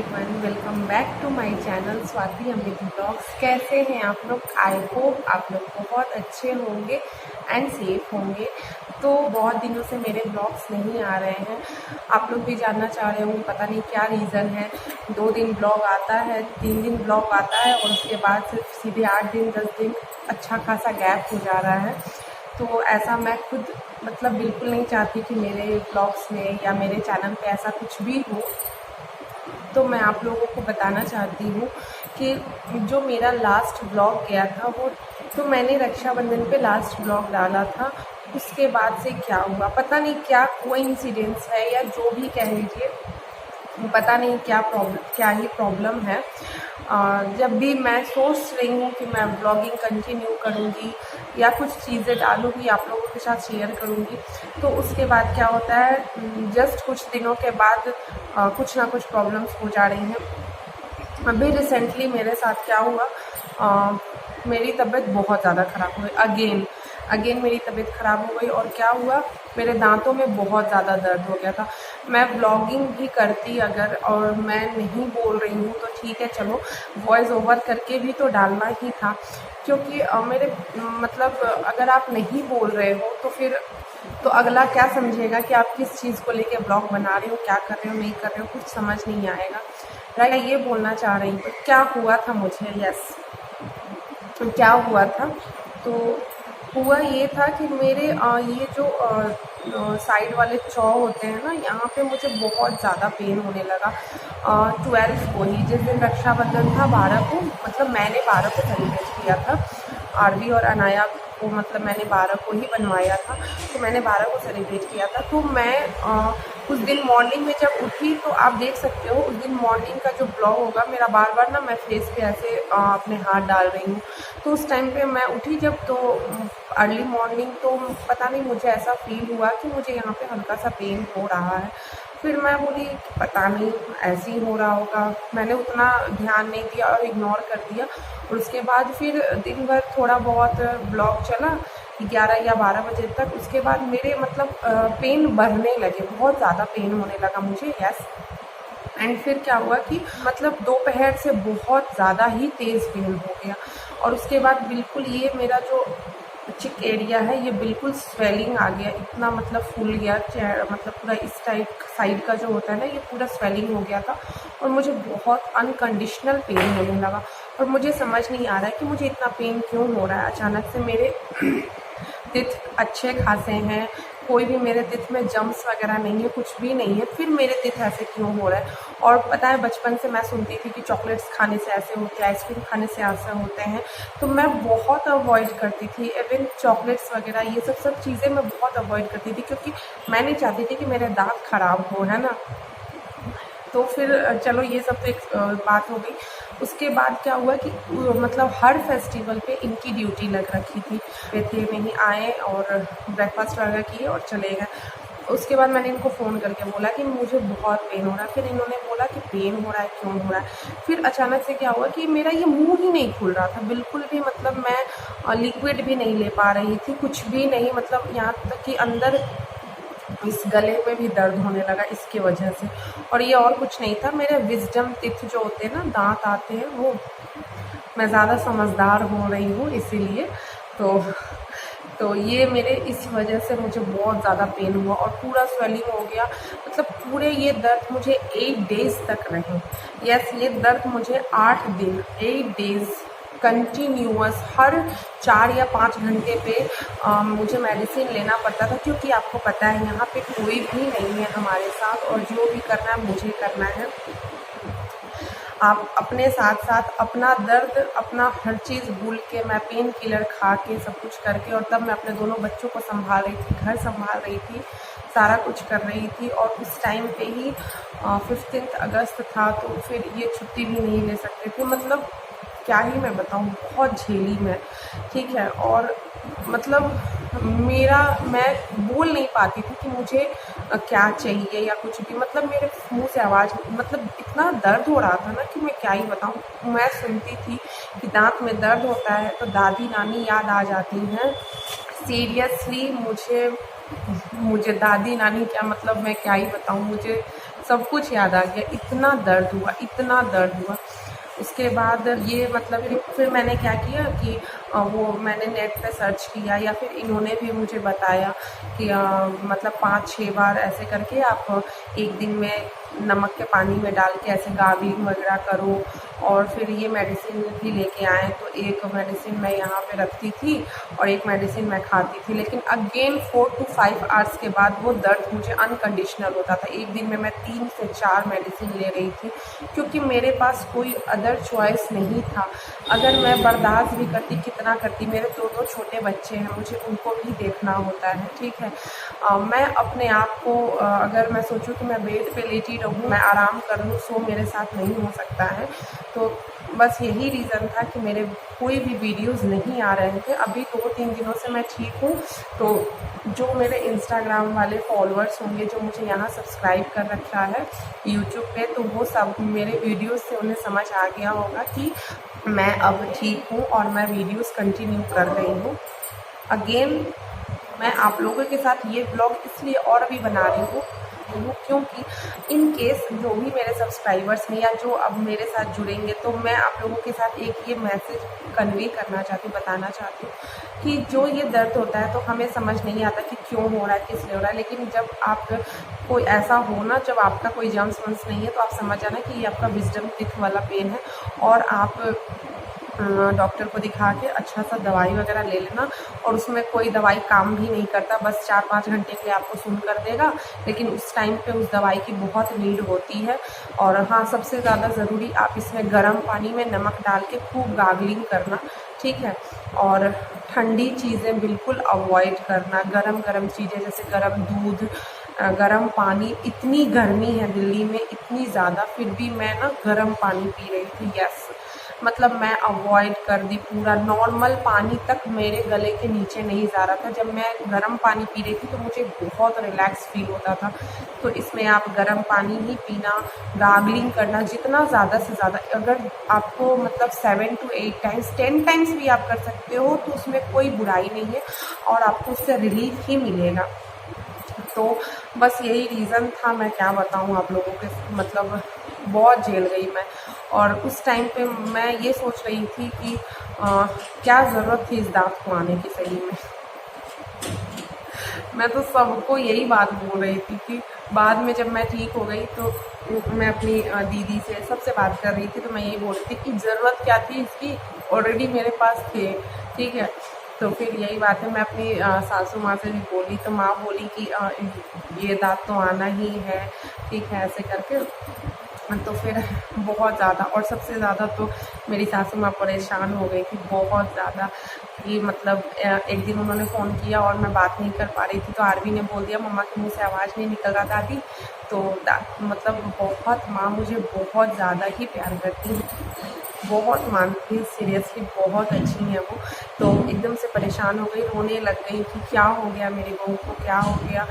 Everyone, welcome back to my channel Swati Amrit blogs. कैसे हैं आप लोग? आई होप आप लोग बहुत अच्छे होंगे एंड सेफ होंगे। तो बहुत दिनों से मेरे ब्लॉग्स नहीं आ रहे हैं, आप लोग भी जानना चाह रहे होंगे पता नहीं क्या रीज़न है। 2 दिन ब्लॉग आता है, 3 दिन ब्लॉग आता है और उसके बाद सिर्फ सीधे 8 दिन 10 दिन अच्छा खासा गैप हो जा रहा है। तो ऐसा मैं खुद मतलब बिल्कुल नहीं चाहती कि मेरे ब्लॉग्स में या मेरे चैनल पे ऐसा कुछ भी हो। तो मैं आप लोगों को बताना चाहती हूँ कि जो मेरा लास्ट ब्लॉग गया था वो तो मैंने रक्षाबंधन पे लास्ट ब्लॉग डाला था। उसके बाद से क्या हुआ पता नहीं, क्या कोइंसिडेंस है या जो भी कह लीजिए, पता नहीं क्या ही प्रॉब्लम है। जब भी मैं सोच रही हूँ कि मैं ब्लॉगिंग कंटिन्यू करूँगी या कुछ चीज़ें डालूँगी आप लोगों के साथ शेयर करूँगी, तो उसके बाद क्या होता है, जस्ट कुछ दिनों के बाद कुछ ना कुछ प्रॉब्लम्स हो जा रही हैं। अभी रिसेंटली मेरे साथ क्या हुआ, मेरी तबीयत बहुत ज़्यादा ख़राब हो गई। अगेन मेरी तबीयत ख़राब हो गई और क्या हुआ, मेरे दांतों में बहुत ज़्यादा दर्द हो गया था। मैं ब्लॉगिंग भी करती अगर और मैं नहीं बोल रही हूँ तो ठीक है, चलो वॉइस ओवर करके भी तो डालना ही था, क्योंकि मेरे मतलब अगर आप नहीं बोल रहे हो तो फिर तो अगला क्या समझेगा कि आप किस चीज़ को लेके ब्लॉग बना रहे हो, क्या कर रहे हो नहीं कर रहे हो, कुछ समझ नहीं आएगा। राइट, ये बोलना चाह रही हूँ। क्या हुआ था मुझे, यस, तो क्या हुआ था, तो हुआ ये था कि मेरे ये जो साइड वाले चौ होते हैं ना, यहाँ पे मुझे बहुत ज़्यादा पेन होने लगा। 12 को ही, जिस दिन रक्षाबंधन था 12 को, मतलब मैंने 12 को सेलिब्रेट किया था। आरवी और अनाया को मतलब मैंने 12 को ही बनवाया था, तो मैंने 12 को सेलिब्रेट किया था। तो मैं उस दिन मॉर्निंग में जब उठी तो आप देख सकते हो उस दिन मॉर्निंग का जो ब्लॉग होगा मेरा, बार बार ना मैं फेस पे ऐसे अपने हाथ डाल रही हूँ। तो उस टाइम पे मैं उठी जब, तो अर्ली मॉर्निंग, तो पता नहीं मुझे ऐसा फील हुआ कि मुझे यहाँ पे हल्का सा पेन हो रहा है। फिर मैं बोली पता नहीं ऐसे ही हो रहा होगा, मैंने उतना ध्यान नहीं दिया और इग्नोर कर दिया। और उसके बाद फिर दिन भर थोड़ा बहुत ब्लॉग चला 11 या 12 बजे तक। उसके बाद मेरे मतलब पेन बढ़ने लगे, बहुत ज़्यादा पेन होने लगा मुझे, यस। एंड फिर क्या हुआ कि मतलब दोपहर से बहुत ज़्यादा ही तेज़ पेन हो गया और उसके बाद बिल्कुल ये मेरा जो चिक एरिया है ये बिल्कुल स्वेलिंग आ गया, इतना मतलब फूल गया चेहरा, मतलब पूरा इस टाइप साइड का जो होता है ना ये पूरा स्वेलिंग हो गया था और मुझे बहुत अनकंडीशनल पेन होने लगा। और मुझे समझ नहीं आ रहा है कि मुझे इतना पेन क्यों हो रहा है अचानक से। मेरे तिथ अच्छे खासे हैं, कोई भी मेरे तिथ में जम्स वगैरह नहीं है, कुछ भी नहीं है, फिर मेरे तिथ ऐसे क्यों हो रहा है। और पता है बचपन से मैं सुनती थी कि चॉकलेट्स खाने से ऐसे होते हैं, आइसक्रीम खाने से ऐसे होते हैं, तो मैं बहुत अवॉइड करती थी। इवन चॉकलेट्स वगैरह ये सब चीज़ें मैं बहुत अवॉइड करती थी, क्योंकि मैं नहीं चाहती थी कि मेरे दांत ख़राब हो, है ना। तो फिर चलो ये सब तो एक बात हो गई। उसके बाद क्या हुआ कि मतलब हर फेस्टिवल पे इनकी ड्यूटी लग रखी थी। वे थे में ही आए और ब्रेकफास्ट वगैरह किए और चले गए। उसके बाद मैंने इनको फ़ोन करके बोला कि मुझे बहुत पेन हो रहा है। फिर इन्होंने बोला कि पेन हो रहा है, क्यों हो रहा है। फिर अचानक से क्या हुआ कि मेरा ये मुंह ही नहीं खुल रहा था बिल्कुल भी, मतलब मैं लिक्विड भी नहीं ले पा रही थी, कुछ भी नहीं, मतलब यहाँ तक कि अंदर इस गले में भी दर्द होने लगा इसकी वजह से। और ये और कुछ नहीं था, मेरे विजडम टीथ जो होते हैं ना, दांत आते हैं वो, मैं ज़्यादा समझदार हो रही हूँ इसीलिए। तो ये मेरे इस वजह से मुझे बहुत ज़्यादा पेन हुआ और पूरा स्वेलिंग हो गया। मतलब पूरे ये दर्द मुझे 8 डेज़ तक रहे। यस, ये दर्द मुझे 8 दिन 8 डेज़ कंटिन्यूअस हर 4 या 5 घंटे पे मुझे मेडिसिन लेना पड़ता था, क्योंकि आपको पता है यहाँ पे कोई भी नहीं है हमारे साथ और जो भी करना है मुझे करना है। आप अपने साथ साथ अपना दर्द, अपना हर चीज़ भूल के, मैं पेन किलर खा के सब कुछ करके, और तब मैं अपने दोनों बच्चों को संभाल रही थी, घर संभाल रही थी, सारा कुछ कर रही थी। और उस टाइम पे ही 15 अगस्त था, तो फिर ये छुट्टी भी नहीं ले सकते थे। मतलब क्या ही मैं बताऊँ, बहुत झेली मैं, ठीक है। और मतलब मैं बोल नहीं पाती थी कि मुझे क्या चाहिए या कुछ भी, मतलब मेरे मुंह से आवाज़, मतलब इतना दर्द हो रहा था ना कि मैं क्या ही बताऊँ। मैं सुनती थी कि दांत में दर्द होता है तो दादी नानी याद आ जाती हैं। सीरियसली मुझे दादी नानी क्या, मतलब मैं क्या ही बताऊँ, मुझे सब कुछ याद आ गया, इतना दर्द हुआ, इतना दर्द हुआ। उसके बाद ये मतलब फिर मैंने क्या किया कि वो मैंने नेट पे सर्च किया या फिर इन्होंने भी मुझे बताया कि मतलब 5-6 बार ऐसे करके आप एक दिन में नमक के पानी में डाल के ऐसे गार्गलिंग वगैरह करो। और फिर ये मेडिसिन भी लेके आए, तो एक मेडिसिन मैं यहाँ पे रखती थी और एक मेडिसिन मैं खाती थी, लेकिन अगेन 4 to 5 आवर्स के बाद वो दर्द मुझे अनकंडीशनल होता था। एक दिन में मैं 3 से 4 मेडिसिन ले रही थी, क्योंकि मेरे पास कोई अदर चॉइस नहीं था। अगर मैं बर्दाश्त भी करती, कितना करती, मेरे 2 छोटे बच्चे हैं, मुझे उनको भी देखना होता है, ठीक है। मैं अपने आप को अगर मैं सोचूं कि मैं बेड पे लेटी रहूं, मैं आराम कर लूँ, सो मेरे साथ नहीं हो सकता है। तो बस यही रीज़न था कि मेरे कोई भी वीडियोज़ नहीं आ रहे थे। अभी 2-3 दिनों से मैं ठीक हूँ, तो जो मेरे इंस्टाग्राम वाले फॉलोअर्स होंगे, जो मुझे यहाँ सब्सक्राइब कर रखा है यूट्यूब पे, तो वो सब मेरे वीडियोज़ से उन्हें समझ आ गया होगा कि मैं अब ठीक हूँ और मैं वीडियोज़ कंटिन्यू कर रही हूँ। अगेन मैं आप लोगों के साथ ये ब्लॉग इसलिए और भी बना रही हूँ क्योंकि इन केस जो भी मेरे सब्सक्राइबर्स हैं या जो अब मेरे साथ जुड़ेंगे, तो मैं आप लोगों के साथ एक ये मैसेज कन्वे करना चाहती हूँ, बताना चाहती हूँ कि जो ये दर्द होता है तो हमें समझ नहीं आता कि क्यों हो रहा है, किस लिए हो रहा है, लेकिन जब आप कोई ऐसा हो ना, जब आपका कोई जर्म्स वम्स नहीं है, तो आप समझ जाना कि ये आपका विजडम टीथ वाला पेन है और आप डॉक्टर को दिखा के अच्छा सा दवाई वगैरह ले लेना। और उसमें कोई दवाई काम भी नहीं करता, बस 4-5 घंटे के लिए आपको सुन कर देगा, लेकिन उस टाइम पे उस दवाई की बहुत नीड होती है। और हाँ, सबसे ज़्यादा ज़रूरी, आप इसमें गर्म पानी में नमक डाल के खूब गार्गलिंग करना, ठीक है। और ठंडी चीज़ें बिल्कुल अवॉइड करना, गरम चीज़ें जैसे गरम दूध, गरम पानी। इतनी गर्मी है दिल्ली में, इतनी ज़्यादा, फिर भी मैं ना गरम पानी पी रही थी। यस, मतलब मैं अवॉइड कर दी पूरा, नॉर्मल पानी तक मेरे गले के नीचे नहीं जा रहा था। जब मैं गर्म पानी पी रही थी तो मुझे बहुत रिलैक्स फील होता था। तो इसमें आप गर्म पानी ही पीना, गार्गलिंग करना जितना ज़्यादा से ज़्यादा। अगर आपको मतलब 7 to 8 टाइम्स, 10 टाइम्स भी आप कर सकते हो, तो उसमें कोई बुराई नहीं है और आपको उससे रिलीफ ही मिलेगा। तो बस यही रीज़न था, मैं क्या बताऊँ आप लोगों के, मतलब बहुत झेल गई मैं। और उस टाइम पे मैं ये सोच रही थी कि क्या ज़रूरत थी इस दाँत को आने की, सही में। मैं तो सबको यही बात बोल रही थी कि बाद में जब मैं ठीक हो गई, तो मैं अपनी दीदी से सबसे बात कर रही थी, तो मैं यही बोल रही थी कि ज़रूरत क्या थी इसकी, ऑलरेडी मेरे पास थे, ठीक है। तो फिर यही बात है, मैं अपनी सासू माँ से भी बोली, तो माँ बोली कि ये दाँत तो आना ही है, ठीक है, ऐसे करके। तो फिर बहुत ज़्यादा, और सबसे ज़्यादा तो मेरी सासू माँ परेशान हो गई थी बहुत ज़्यादा कि मतलब एक दिन उन्होंने फ़ोन किया और मैं बात नहीं कर पा रही थी, तो आरवी ने बोल दिया मम्मा के मुंह से आवाज़ नहीं निकल रहा दादी। तो मतलब बहुत, माँ मुझे बहुत ज़्यादा ही प्यार करती है, बहुत मानती है, सीरियसली बहुत अच्छी हैं वो। तो एकदम से परेशान हो गई, रोने लग गई कि क्या हो गया मेरी बहू को, क्या हो गया,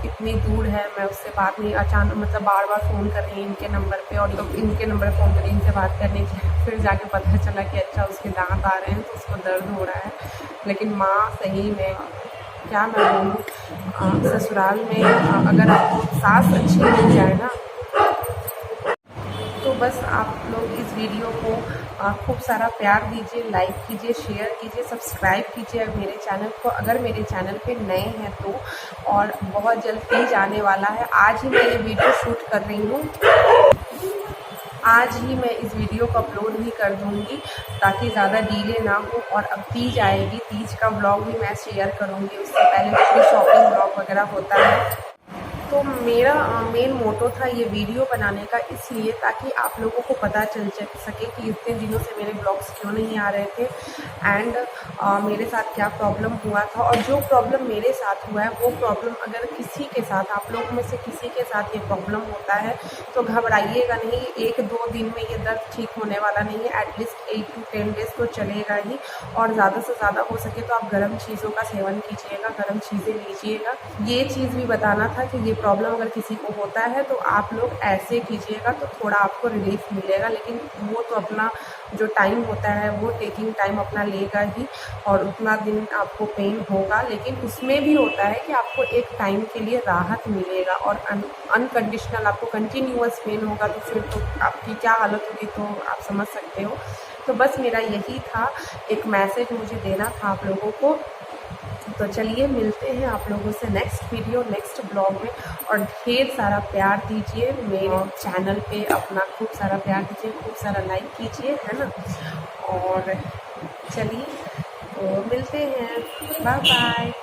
इतनी दूर है, मैं उससे बात नहीं, अचानक मतलब बार बार फ़ोन कर रही इनके नंबर पे, और लोग इनके नंबर पर फ़ोन कर इनसे बात करने की। फिर जाके पता चला कि अच्छा उसके दाँत आ रहे हैं, तो उसको दर्द हो रहा है। लेकिन माँ सही में, क्या मैं बोलूँ, ससुराल में अगर आपको सास अच्छी मिल जाए ना, तो बस आप लोग इस वीडियो को खूब सारा प्यार दीजिए, लाइक कीजिए, शेयर कीजिए, सब्सक्राइब कीजिए मेरे चैनल को, अगर मेरे चैनल पे नए हैं तो। और बहुत जल्द पेज आने वाला है, आज ही मैं ये वीडियो शूट कर रही हूँ, आज ही मैं इस वीडियो को अपलोड भी कर दूँगी ताकि ज़्यादा डिले ना हो। और अब तीज आएगी, तीज का ब्लॉग भी मैं शेयर करूँगी, उससे पहले कोई शॉपिंग ब्लॉग वगैरह होता है। तो मेरा मेन मोटो था ये वीडियो बनाने का, इसलिए ताकि आप लोगों को पता चल सके कि इतने दिनों से मेरे ब्लॉग्स क्यों नहीं आ रहे थे, एंड मेरे साथ क्या प्रॉब्लम हुआ था। और जो प्रॉब्लम मेरे साथ हुआ है, वो प्रॉब्लम अगर किसी के साथ, आप लोगों में से किसी के साथ ये प्रॉब्लम होता है, तो घबराइएगा नहीं। 1-2 दिन में ये दर्द ठीक होने वाला नहीं है, एटलीस्ट 8 to 10 डेज़ तो चलेगा ही। और ज़्यादा से ज़्यादा हो सके तो आप गर्म चीज़ों का सेवन कीजिएगा, गर्म चीज़ें लीजिएगा। ये चीज़ भी बताना था कि ये प्रॉब्लम अगर किसी को होता है तो आप लोग ऐसे कीजिएगा तो थोड़ा आपको रिलीफ मिलेगा, लेकिन वो तो अपना जो टाइम होता है वो टेकिंग टाइम अपना लेगा ही और उतना दिन आपको पेन होगा, लेकिन उसमें भी होता है कि आपको एक टाइम के लिए राहत मिलेगा और अनकंडीशनल आपको कंटिन्यूअस पेन होगा तो फिर तो आपकी क्या हालत होगी तो आप समझ सकते हो। तो बस मेरा यही था, एक मैसेज मुझे देना था आप लोगों को। तो चलिए मिलते हैं आप लोगों से नेक्स्ट वीडियो नेक्स्ट ब्लॉग में, और ढेर सारा प्यार दीजिए मेरे चैनल पे, अपना खूब सारा प्यार दीजिए, खूब सारा लाइक कीजिए, है ना। और चलिए तो मिलते हैं, बाय बाय।